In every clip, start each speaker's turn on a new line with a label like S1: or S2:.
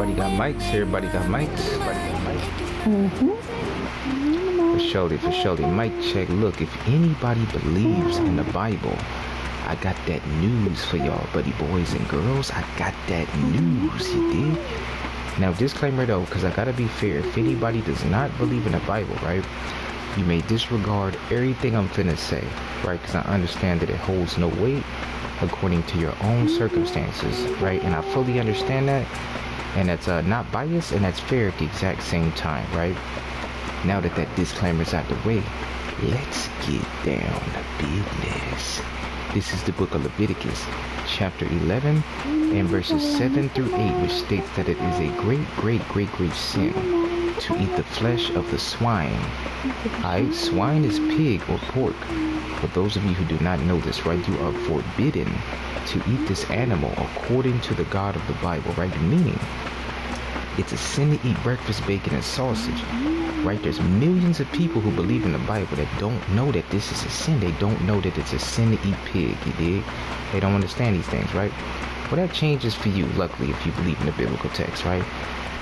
S1: Everybody got mics. Everybody got mics. For surely, for surely. Mic check. Look, if anybody believes in the Bible, I got that news for y'all, buddy boys and girls. I got that news, you dig? Now, disclaimer though, because I gotta be fair. If anybody does not believe in the Bible, right, you may disregard everything I'm finna say, right? Because I understand that it holds no weight according to your own circumstances, right? And I fully understand that, and that's not biased, and that's fair at the exact same time, right? Now that that disclaimer is out the way, let's get down to business. This is the book of Leviticus, chapter 11, and verses 7 through 8, which states that it is a great sin to eat the flesh of the swine. Alright, swine is pig or pork. For those of you who do not know this, right, you are forbidden to eat this animal according to the God of the Bible, right? Meaning, it's a sin to eat breakfast bacon and sausage, right? There's millions of people who believe in the Bible that don't know that this is a sin. They don't know that it's a sin to eat pig, you dig? They don't understand these things, right? Well, that changes for you, luckily, if you believe in the biblical text, right?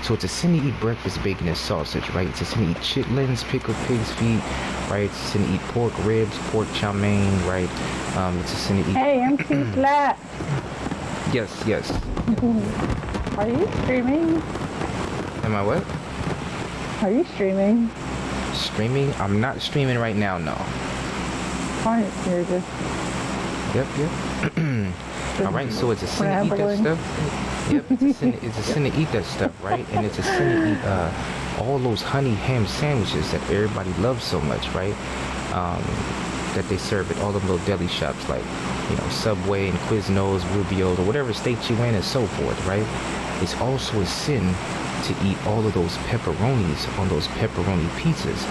S1: So it's a sin to eat breakfast bacon and sausage, right? It's a sin to eat chitlins, pickled pig's feet, right? It's a sin to eat pork ribs, pork chow mein, right? It's a sin to eat...
S2: Hey, I'm too flat.
S1: Yes.
S2: Are you streaming?
S1: Am I what?
S2: Are you streaming?
S1: Streaming? I'm not streaming right now, no.
S2: Fine, you're just...
S1: Yep. Alright, so it's a sin to eat that stuff. Yep, it's a sin to eat that stuff, right? And it's a sin to eat all those honey ham sandwiches that everybody loves so much, right? That they serve at all them little deli shops like, you know, Subway and Quiznos, Rubio's, or whatever state you in and so forth, right? It's also a sin to eat all of those pepperonis on those pepperoni pizzas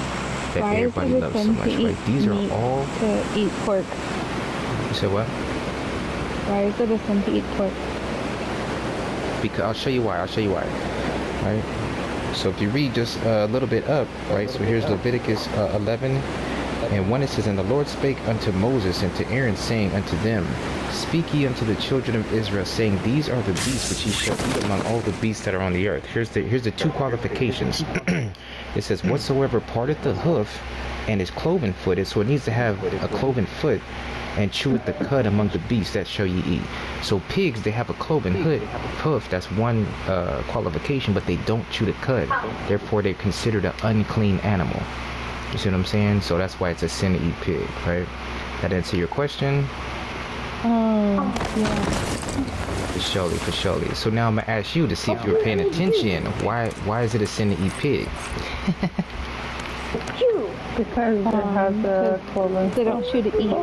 S1: that everybody loves so much, right? These are all...
S2: to eat pork.
S1: You said what?
S2: Why is it a sin to eat pork?
S1: Because I'll show you why. Right? So if you read just a little bit up, right? So here's Leviticus 11, and 1 it says, "And the Lord spake unto Moses and to Aaron, saying unto them, Speak ye unto the children of Israel, saying, These are the beasts which ye shall eat among all the beasts that are on the earth." Here's the two qualifications. It says, "Whatsoever parteth the hoof and is cloven footed," so it needs to have a cloven foot, "and cheweth the cud among the beasts, that shall ye eat." So pigs, they have a cloven hoof, that's one qualification, but they don't chew the cud. Therefore, they're considered an unclean animal. You see what I'm saying? So that's why it's a sin to eat pig, right? That answer your question?
S2: Oh, yeah.
S1: For surely. So now I'm gonna ask you to see if you're paying attention. Why is it a sin to eat pig?
S2: Because it has a cloven. They don't shoot to eat.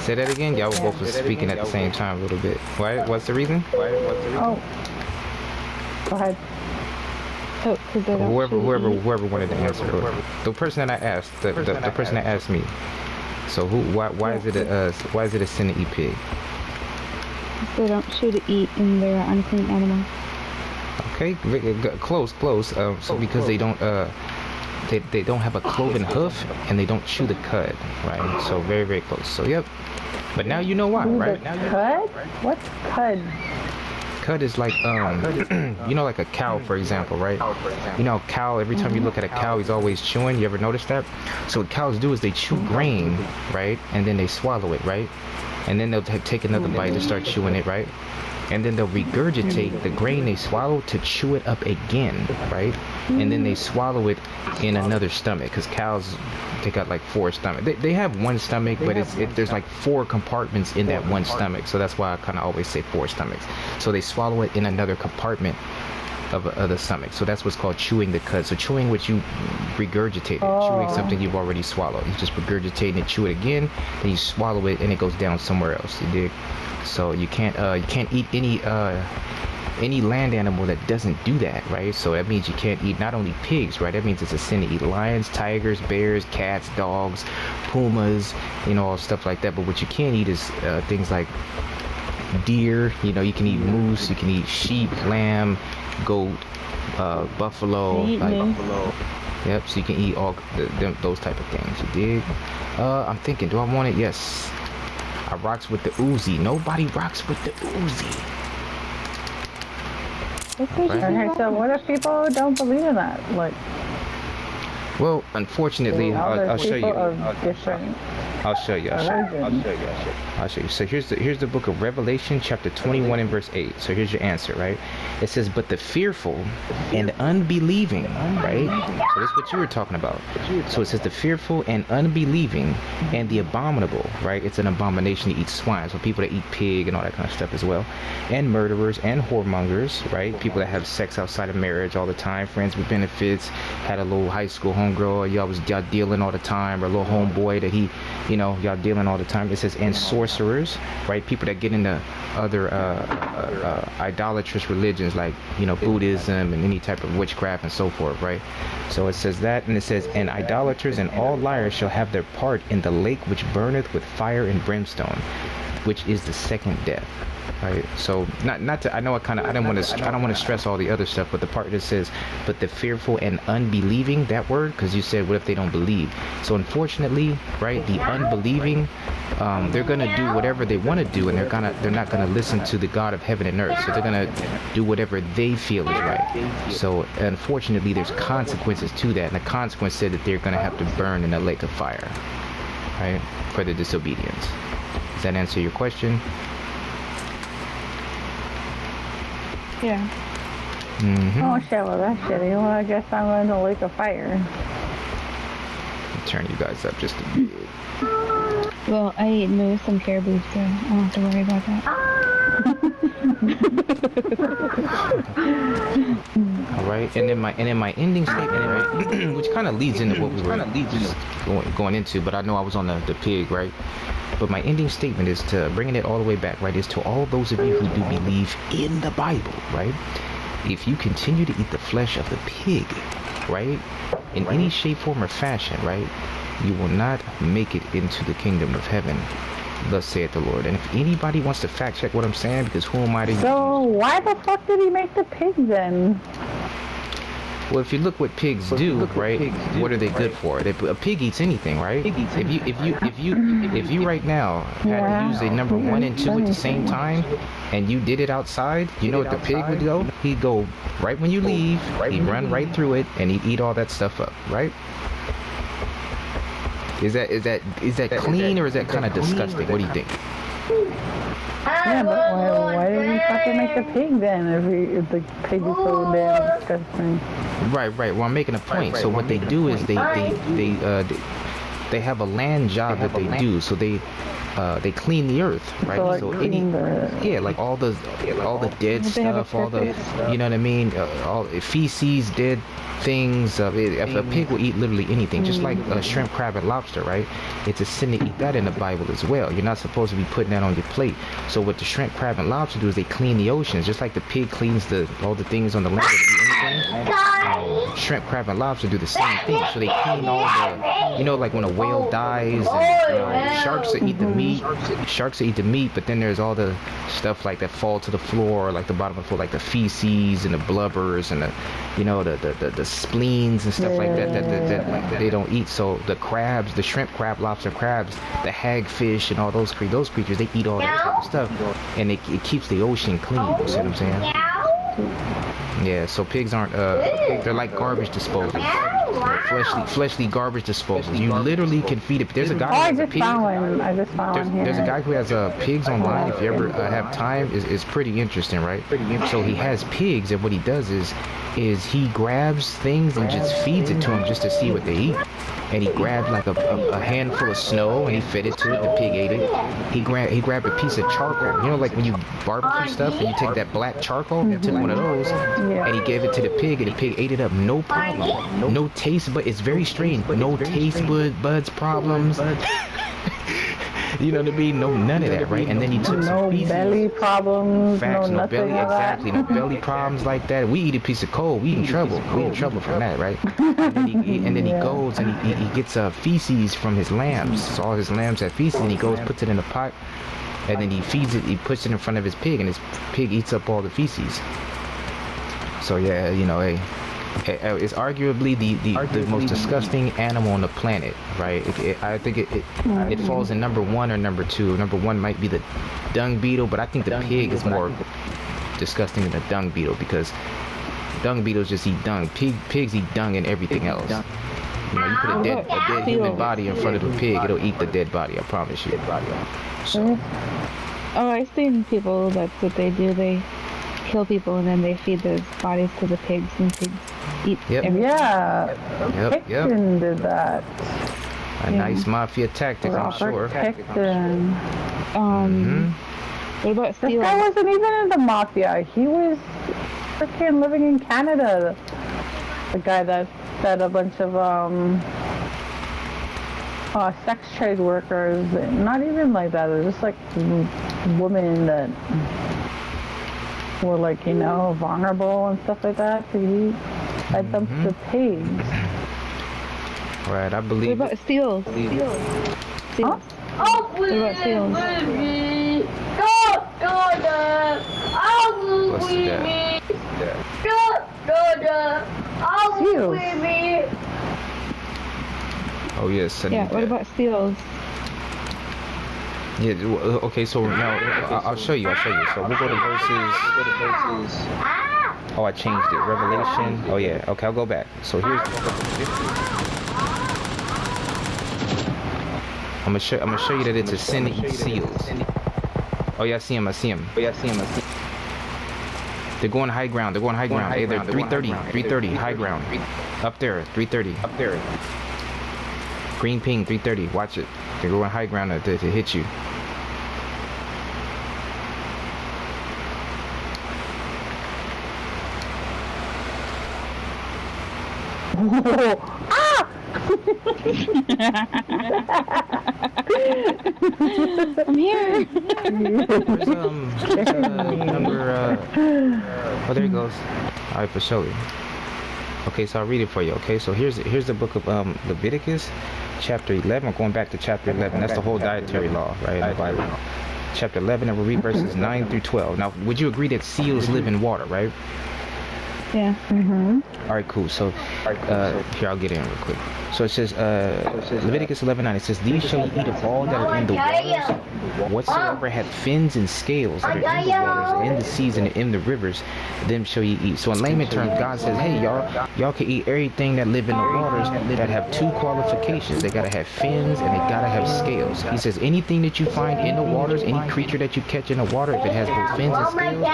S1: Say that again? Y'all were both speaking at the same time a little bit. Why? What's the reason?
S2: Oh. Go ahead. Oh,
S1: Whoever wanted to answer. The person that I asked, the person that asked me. So why is it a sin to eat pig?
S2: They don't shoot to eat and they're an unclean animal.
S1: Okay, close. So because they don't have a cloven hoof and they don't chew the cud, right? So very close. So yep. But now you know why, right?
S2: Cud? What's cud?
S1: Cud is like you know, like a cow, for example, right? You know, a cow, every time you look at a cow, he's always chewing. You ever notice that? So what cows do is they chew grain, right? And then they swallow it, right? And then they'll take another bite and start chewing it, right? And then they'll regurgitate the grain they swallow to chew it up again, right? And then they swallow it in another stomach, because cows, they got like 4 stomachs. They have one stomach, but there's like 4 compartments in that one stomach. So that's why I kind of always say 4 stomachs. So they swallow it in another compartment of the stomach. So that's what's called chewing the cud. So chewing what you regurgitated, chewing something you've already swallowed. You just regurgitate and chew it again, then you swallow it and it goes down somewhere else. You dig? So you can't eat any land animal that doesn't do that, right? So that means you can't eat not only pigs, right? That means it's a sin to eat lions, tigers, bears, cats, dogs, pumas, you know, all stuff like that. But what you can't eat is things like deer. You know, you can eat moose, you can eat sheep, lamb, goat, buffalo. Yep, so you can eat all those type of things. You dig? I'm thinking, do I want it? Yes. I rocks with the Uzi. Nobody rocks with the Uzi.
S2: Okay, so what if people don't believe in that? Like,
S1: Well, unfortunately, I'll show you.
S2: Of different
S1: I'll show you. I'll show you. So here's the book of Revelation, chapter 21 and verse 8. So here's your answer, right? It says, "But the fearful and unbelieving," right? So that's what you were talking about. So it says the fearful and unbelieving and the abominable, right? It's an abomination to eat swine. So people that eat pig and all that kind of stuff as well, and murderers and whoremongers, right? People that have sex outside of marriage all the time, friends with benefits, had a little high school homegirl, y'all dealing all the time, or a little homeboy that he, y'all dealing all the time. It says, and sorcerers, right? People that get into other idolatrous religions like, Buddhism and any type of witchcraft and so forth, right? So it says that, and it says, and idolaters and all liars shall have their part in the lake which burneth with fire and brimstone, which is the second death. Right. So not to, I know I don't want to stress all the other stuff, but the part that says, but the fearful and unbelieving, that word, because you said, what if they don't believe? So unfortunately, right, the unbelieving, they're gonna do whatever they want to do, and they're not gonna listen to the God of heaven and earth. So they're gonna do whatever they feel is right. So unfortunately, there's consequences to that, and the consequence said that they're gonna have to burn in a lake of fire, right, for their disobedience. Does that answer your question?
S2: Yeah.
S1: Mm-hmm.
S2: Oh shit, well that's shitty. Well, I guess I'm going to lake of fire.
S1: I'll turn you guys up just a bit.
S3: Well, I moved some caribou, so I don't have to worry about that.
S1: All right, and then my ending statement, right, which kind of leads into what we were going into, but I know I was on the pig, right? But my ending statement is to bringing it all the way back, right? Is to all those of you who do believe in the Bible, right? If you continue to eat the flesh of the pig, right, in any shape, form, or fashion, right, you will not make it into the kingdom of heaven. Thus saith the Lord. And if anybody wants to fact check what I'm saying, because who am I to?
S2: So why the fuck did he make the pig then?
S1: Well, if you look what pigs do, right? What are they good for? A pig eats anything, right? If you right now had to use a number 1 and 2 at the same time, and you did it outside, you know what the pig would go? He'd go right when you leave. He'd run right through it, and he'd eat all that stuff up, right? Is that clean, or is that kind of disgusting? What do you think?
S2: Yeah, but why did he fucking make the pig then if the pig is so damn disgusting?
S1: Right. Well, I'm making a point. So what they do is they have a land job that they do. So they clean the earth, right?
S2: So, like,
S1: like all the dead stuff, all the, you know what I mean? All feces, dead things. If a pig will eat literally anything, just like shrimp, crab, and lobster, right? It's a sin to eat that in the Bible as well. You're not supposed to be putting that on your plate. So what the shrimp, crab, and lobster do is they clean the oceans, just like the pig cleans all the things on the land that eat anything. Shrimp, crab, and lobster do the same thing. So they clean all the, like when a whale dies, and sharks that eat the meat. Sharks eat the meat, but then there's all the stuff like that fall to the floor, like the bottom of the floor, like the feces and the blubbers and the spleens and stuff like that they don't eat. So the crabs, the shrimp, crab, lobster, crabs, the hagfish, and all those creatures, they eat all that type of stuff, and it keeps the ocean clean. You see what I'm saying? Yeah, so pigs aren't, they're like garbage disposals. Fleshly garbage disposals. You literally can feed it. There's a guy who has a pig.
S2: I just found one here.
S1: There's a guy who has pigs online. If you ever have time, it's pretty interesting, right? So he has pigs, and what he does is he grabs things and just feeds it to them just to see what they eat. And he grabbed like a handful of snow, and he fed it to it. The pig ate it. He grabbed a piece of charcoal. Like when you barbecue stuff and you take that black charcoal, he took one of those, and he gave it to the pig, and the pig ate it up, no problem. No taste, but it's very strange. No taste buds problems. You know what I mean? No, none of that, right? And then he took some pieces.
S2: No belly problems.
S1: Facts, no belly, exactly. No
S2: That.
S1: belly problems like that. We eat a piece of coal, we in trouble. We in trouble from that, right? And then he goes and he gets feces from his lambs. So all his lambs have feces, and he goes, puts it in a pot, and then he feeds it. He puts it in front of his pig, and his pig eats up all the feces. So yeah, it's arguably the most disgusting animal on the planet, right? I think it falls in number 1 or number 2. Number 1 might be the dung beetle, but I think the pig is more disgusting than a dung beetle because dung beetles just eat dung. Pigs eat dung and everything else. You know, you put a dead human body in front of a pig, it'll eat the dead body. I promise you. So.
S3: Oh, I've seen people. That's what they do. They kill people and then they feed those bodies to the pigs, and pigs eat everything.
S2: Yeah. Picton did that.
S1: A nice mafia tactic, I'm sure.
S2: Picton.
S3: What about
S2: This
S3: Steele?
S2: guy wasn't even in the mafia. He was freaking living in Canada. The guy that said a bunch of sex trade workers. Not even like that. They're just like women that were like, you know, vulnerable and stuff like that. So he fed them to the pigs.
S1: Right, I believe.
S3: What about Steele?
S2: Huh?
S3: What about Steele?
S1: What's that?
S2: Seals.
S1: Oh yes.
S3: Yeah, what about Steele's?
S1: Yeah. Okay. So now I'll show you. So we'll go to verses. Oh, I changed it. Revelation. Oh yeah. Okay, I'll go back. So here's. I'm gonna show you that it's a sin to eat seals. Oh yeah, I see him. They're going high ground. Hey, they're 330, high ground. Up there, 330. Green ping, 330. Watch it. They're going high ground to hit you.
S3: I'm here.
S1: Where's number? Oh, there he goes. All right, for sure. Okay, so I'll read it for you. Okay, so here's the book of Leviticus, chapter 11. We're going back to chapter 11. That's the whole dietary law, right, in the Bible. Chapter 11, and we'll read verses 9 through 12. Now, would you agree that seals live in water, right?
S3: Yeah.
S1: All right, cool. So here, I'll get in real quick. So it says, Leviticus 11:9. It says, "These shall ye eat of all that are in the waters, whatsoever hath fins and scales that are in the waters, and in the seas and in the rivers, them shall ye eat." So in layman terms, God says, "Hey, y'all can eat everything that live in the waters that have two qualifications. They gotta have fins and they gotta have scales." He says, anything that you find in the waters, any creature that you catch in the water, if it has both fins and scales, you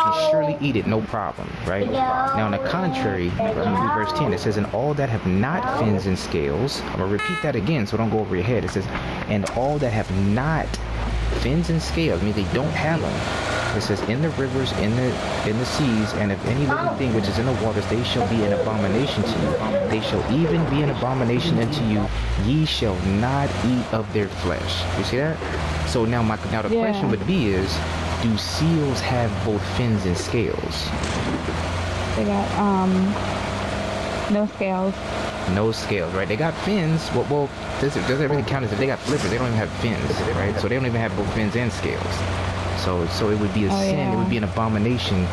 S1: can surely eat it, no problem, right? Now, on the contrary, verse 10, it says, "And all that have not fins and scales," I'm gonna repeat that again, so don't go over your head. It says, "And all that have not fins and scales," means they don't have them. It says, "In the rivers, in the seas, and of any living thing which is in the waters, they shall be an abomination to you. They shall even be an abomination unto you. Ye shall not eat of their flesh." You see that? So now the question would be is, do seals have both fins and scales?
S3: They got no scales.
S1: No scales, right? They got fins. Well, does it really count as if they got flippers? They don't even have fins, right? So they don't even have both fins and scales. So it would be a sin.
S3: Yeah.
S1: It would be an abomination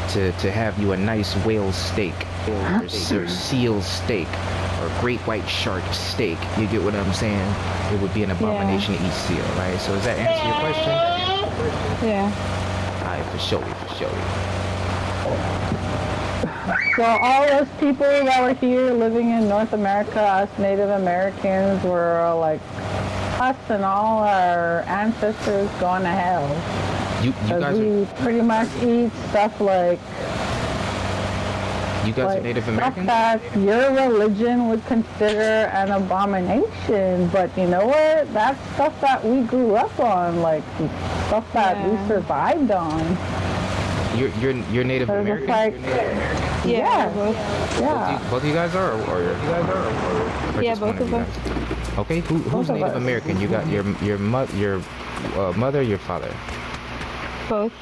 S1: to have you a nice whale steak or seal steak or great white shark steak. You get what I'm saying? It would be an abomination to eat seal, right? So does that answer your question?
S3: Yeah.
S1: All right, for sure.
S2: So all those people that were here living in North America, us Native Americans, were like us and all our ancestors going to hell.
S1: You guys
S2: we pretty much eat stuff like
S1: you guys are Native Americans?
S2: Stuff that your religion would consider an abomination, but you know what? That's stuff that we grew up on, like stuff that we survived on.
S1: You're Native American?
S2: Like,
S3: Yeah.
S1: Both of you guys are, or
S3: Yeah, both of us.
S1: Okay, who's Native American? You got your mother, your father?
S3: Both.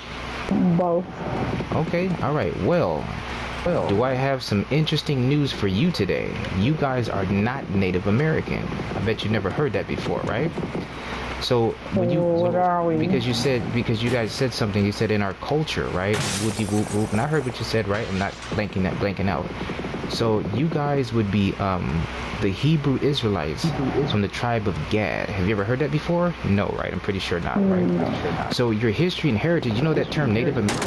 S1: Okay, all right. Well, do I have some interesting news for you today? You guys are not Native American. I bet you never heard that before, right? So when
S2: what are we?
S1: Because you guys said something. You said in our culture, right? Whoopie whoop whoop. And I heard what you said, right? I'm not blanking out. So you guys would be the Hebrew Israelites from the tribe of Gad. Have you ever heard that before? No, right? I'm pretty sure not, right?
S2: No.
S1: So your history and heritage, you know that term Native American?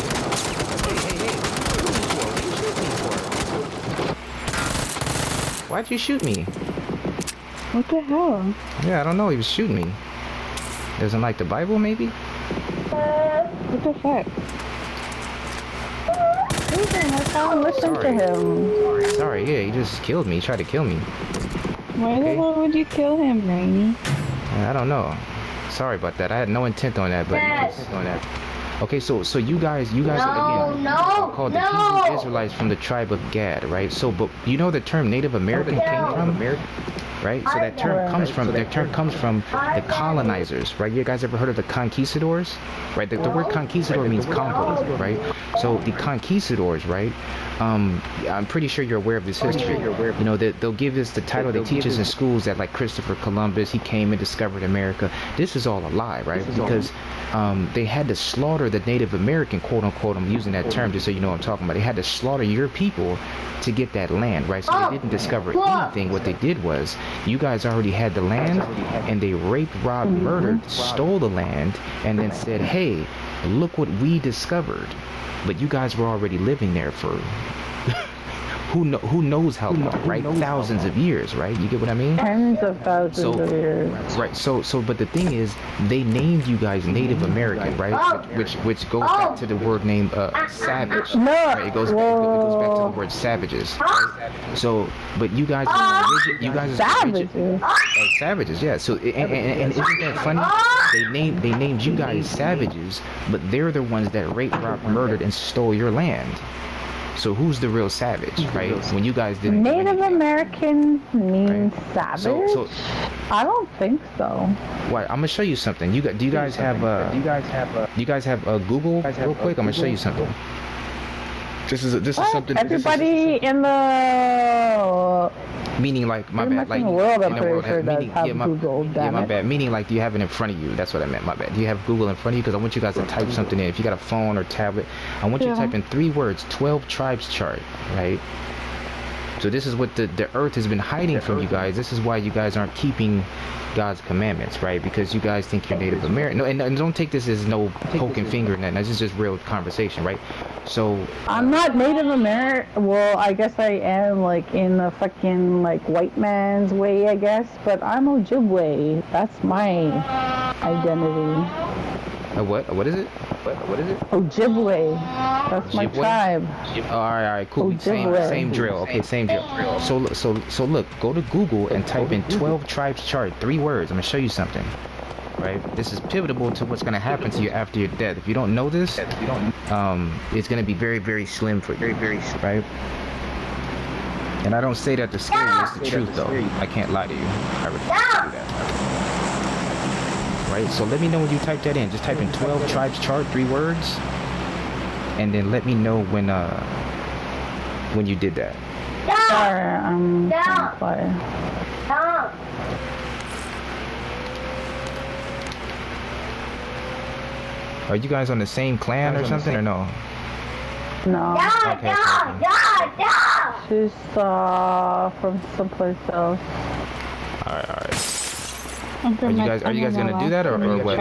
S1: Why'd you shoot me?
S3: What the hell?
S1: Yeah, I don't know. He was shooting me. Doesn't like the Bible, maybe?
S3: What the fuck?
S2: Listen to him.
S1: Sorry, yeah, he just killed me. He tried to kill me.
S3: Why the hell would you kill him, Rainy?
S1: I don't know. Sorry about that. I had no intent on that, but okay, so you guys again called the Hebrew Israelites from the tribe of Gad, right? So, but you know the term Native American came from, right? So that term comes from the colonizers, right? You guys ever heard of the conquistadors, right? The word conquistador means conqueror, right? So the conquistadors, right? I'm pretty sure you're aware of this history. You know that they'll give us the title they teach us in schools that like Christopher Columbus, he came and discovered America. This is all a lie, right? Because they had to slaughter the Native American, quote unquote. I'm using that term just so you know what I'm talking about. They had to slaughter your people to get that land, right? So they didn't discover anything. What they did was, you guys already had the land, and they raped, robbed, murdered, stole the land, and then said, hey, look what we discovered. But you guys were already living there for who knows how long, right? Thousands of years, right? You get what I mean?
S2: Tens of thousands of years.
S1: Right. So, but the thing is, they named you guys Native American, right? Which goes back to the word name savage. Right? It goes back to the word savages. Right? So, but you guys,
S2: Savages.
S1: Savages, yeah. So, and isn't that funny? They named you guys savages, but they're the ones that raped, robbed, murdered, and stole your land. So who's the real savage, right? When you guys didn't.
S2: Native Americans mean savage?
S1: So
S2: I don't think so.
S1: Why? I'm gonna show you something. Do you guys have Google real quick? I'm gonna show you something. This is something.
S2: Everybody in the
S1: meaning like my bad, like
S2: in the world, I'm pretty sure
S1: meaning,
S2: does have Google.
S1: My bad. Meaning like, do you have it in front of you? That's what I meant. My bad. Do you have Google in front of you? Because I want you guys to type something in. If you got a phone or tablet, I want you to type in 3 words: 12 tribes chart, right? So this is what the earth has been hiding from you guys. This is why you guys aren't keeping God's commandments, right? Because you guys think you're Native American. No, and don't take this as no poking finger and that. This is just real conversation, right? So
S2: I'm not Native American. Well, I guess I am, like, in the fucking, like, white man's way, I guess. But I'm Ojibwe. That's my identity.
S1: What is it? What is it?
S2: Ojibwe. That's my tribe.
S1: All right, cool. Same drill. Okay, same drill. So look, go to Google and type in 12 tribes chart, 3 words. I'm gonna show you something. Right? This is pivotal to what's gonna happen to you after your death. If you don't know this, it's gonna be very, very slim for you. Right? And I don't say that to scare you. It's the truth, though. I can't lie to you. I really can't do that. Right? So let me know when you type that in. Just type in 12 tribes chart, 3 words, and then let me know when you did that.
S2: Sorry, I'm sorry.
S1: Are you guys on the same clan or something, or no?
S2: No.
S1: Okay.
S2: She's from someplace else.
S1: Alright. Are you guys gonna do that or what?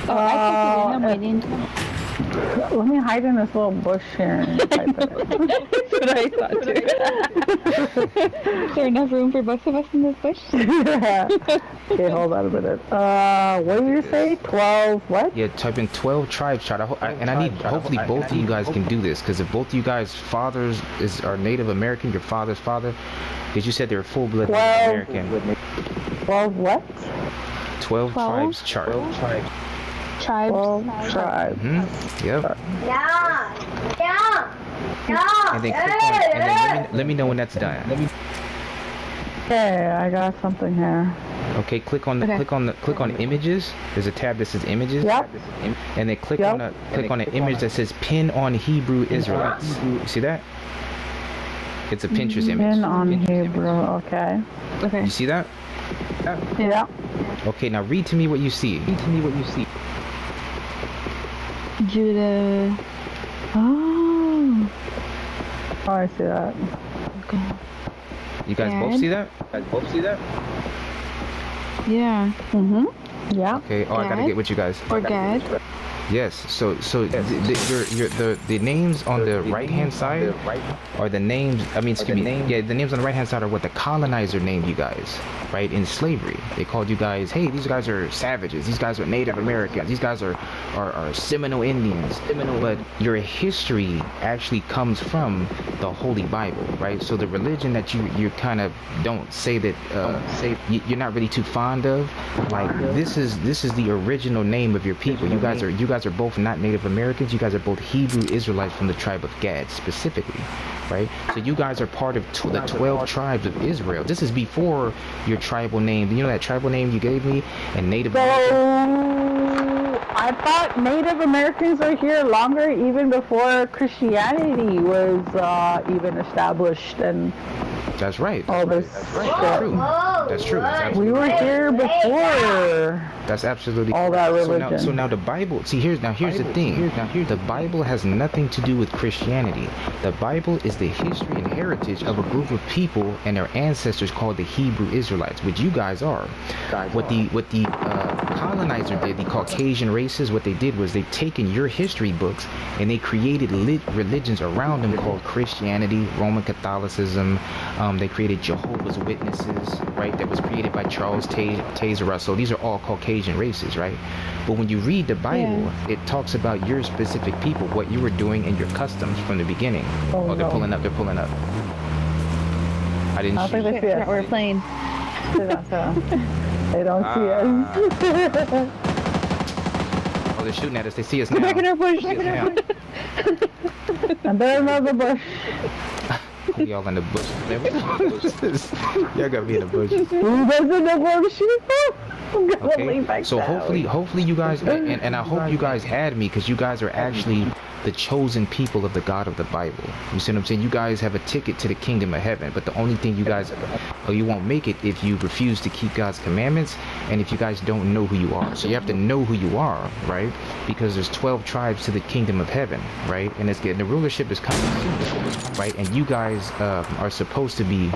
S3: Oh, I I'm waiting.
S2: Let me hide in this little bush here.
S3: That's what I thought too. Is there enough room for both of us in this bush?
S2: Yeah. Okay, hold on a minute. What did you say? 12 what?
S1: Yeah, type in 12 tribes chart. And I need, hopefully both of you guys can do this, because if both of you guys fathers are Native American, your father's father, because you said they're full-blood Native American.
S2: 12 what?
S1: 12 tribes chart.
S3: Tribes.
S2: 12 tribes.
S1: Yep. And then click on it, and then let me know when that's done.
S2: Okay, I got something here.
S1: Okay, click on images. There's a tab that says images.
S2: Yep.
S1: And then click on an image that says pin on Hebrew Israelites. You see that? It's a Pinterest image.
S2: Pin on Hebrew. Okay.
S3: Okay.
S1: You see that?
S2: Yeah.
S1: Okay, now read to me what you see.
S3: Judah.
S2: Oh, I see that.
S3: Okay.
S1: You guys both
S3: Gad?
S1: see that?
S3: Yeah.
S2: Yeah.
S1: Okay. Oh, I gotta
S3: Gad?
S1: get with you guys.
S3: Or Gad.
S1: Yes. So the names on the right hand side are the names. I mean, excuse me. Yeah, the names on the right hand side are what the colonizer named you guys, right? In slavery, they called you guys. Hey, these guys are savages. These guys are Native Americans. These guys are Seminole Indians. But your history actually comes from the Holy Bible, right? So the religion that you kind of don't say that you're not really too fond of, like this is the original name of your people. You guys are both not Native Americans. You guys are both Hebrew Israelites from the tribe of Gad specifically, right? So you guys are part of the 12 tribes of Israel. This is before your tribal name. You know that tribal name you gave me and Native American?
S2: I thought Native Americans were here longer, even before Christianity was even established, and
S1: That's right.
S2: all this
S1: That's true. That's true. That's absolutely
S2: We were here before
S1: That's absolutely
S2: all that
S1: correct.
S2: religion.
S1: So now the Bible. See, here's the thing. The Bible has nothing to do with Christianity. The Bible is the history and heritage of a group of people and their ancestors called the Hebrew Israelites, which you guys are. What the colonizer did, the Caucasian races, what they did was they've taken your history books and they created religions around them called Christianity, Roman Catholicism. They created Jehovah's Witnesses, right? That was created by Charles Taze Russell. These are all Caucasian races, right? But when you read the Bible, it talks about your specific people, what you were doing, and your customs from the beginning. Oh, they're pulling up. They're pulling up. I didn't shoot.
S2: think they see us.
S3: We're playing.
S2: They don't see us.
S1: Oh, they're shooting at us. They see us now.
S3: Back in our bush.
S2: And there's another bush.
S1: Y'all in the bushes. Y'all got me in the bushes.
S2: Who doesn't know where to shoot?
S1: Okay. So hopefully you guys, and I hope you guys add me, because you guys are actually the chosen people of the God of the Bible. You see what I'm saying? You guys have a ticket to the kingdom of heaven, but the only thing you won't make it if you refuse to keep God's commandments, and if you guys don't know who you are. So you have to know who you are, right? Because there's 12 tribes to the kingdom of heaven, right? And the rulership is coming soon, right? And you guys are supposed to be,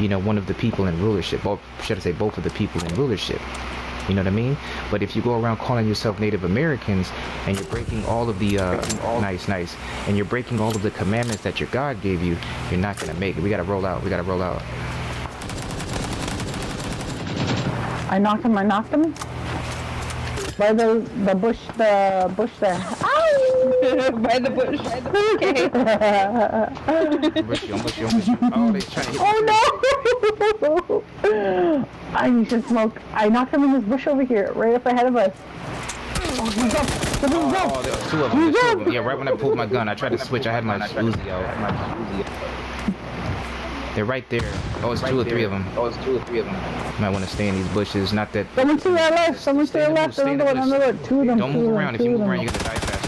S1: one of the people in rulership, or should I say both of the people in rulership. You know what I mean? But if you go around calling yourself Native Americans and you're breaking all of the nice, and you're breaking all of the commandments that your God gave you, you're not gonna make it. We gotta roll out.
S2: I knocked him. By the bush there. Ow!
S3: By the bush. Okay.
S1: I'm with you. Oh, they trying to hit me.
S2: Oh no! I need to smoke. I knocked him in this bush over here, right up ahead of us. Oh, he's up.
S1: Oh, there was two of them. Yeah, right when I pulled my gun, I tried to switch. I had my Uzi out. They're right there. Oh, it's two or three of them. Might want to stay in these bushes. Not that.
S2: Someone to our left. Another one. Two of them.
S1: Don't move around. If you move around, you're gonna die faster.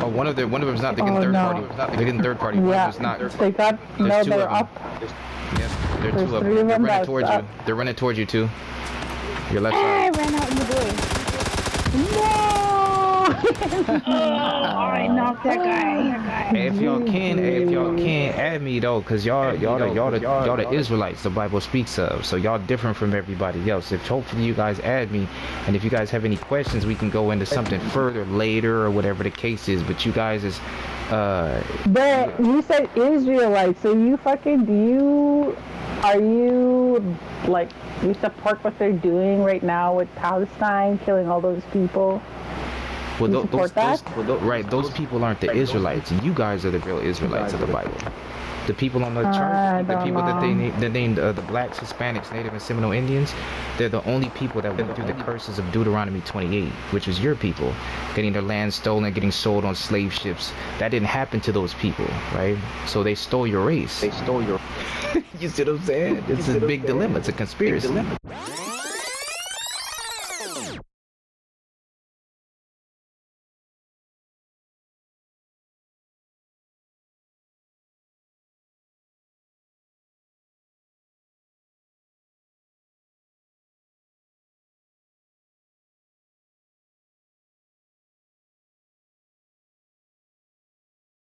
S1: Oh, one of them's not. They're getting third party. They're getting third party. One of them's not.
S2: They got. No, they're up.
S1: Yes, there are two of them. They're running towards you. They're running towards you too. Your left
S3: I
S1: side.
S3: ran out in the bush.
S2: No!
S3: I knocked that guy.
S1: Hey, if y'all can add me though, cause y'all the Israelites the Bible speaks of. So y'all different from everybody else. If hopefully you guys add me, and if you guys have any questions, we can go into something further later or whatever the case is. But you guys is
S2: But you said Israelites, so are you like, you support what they're doing right now with Palestine, killing all those people?
S1: Well,
S2: You support that?
S1: those people aren't the Israelites. You guys are the real Israelites of the Bible. The people on the chart, the people that they named the blacks, Hispanics, Native and Seminole Indians, they're the only people that went through the curses of Deuteronomy 28, which was your people, getting their land stolen, getting sold on slave ships. That didn't happen to those people, right? So they stole your race. You see what I'm saying? It's a big dilemma. It's a conspiracy.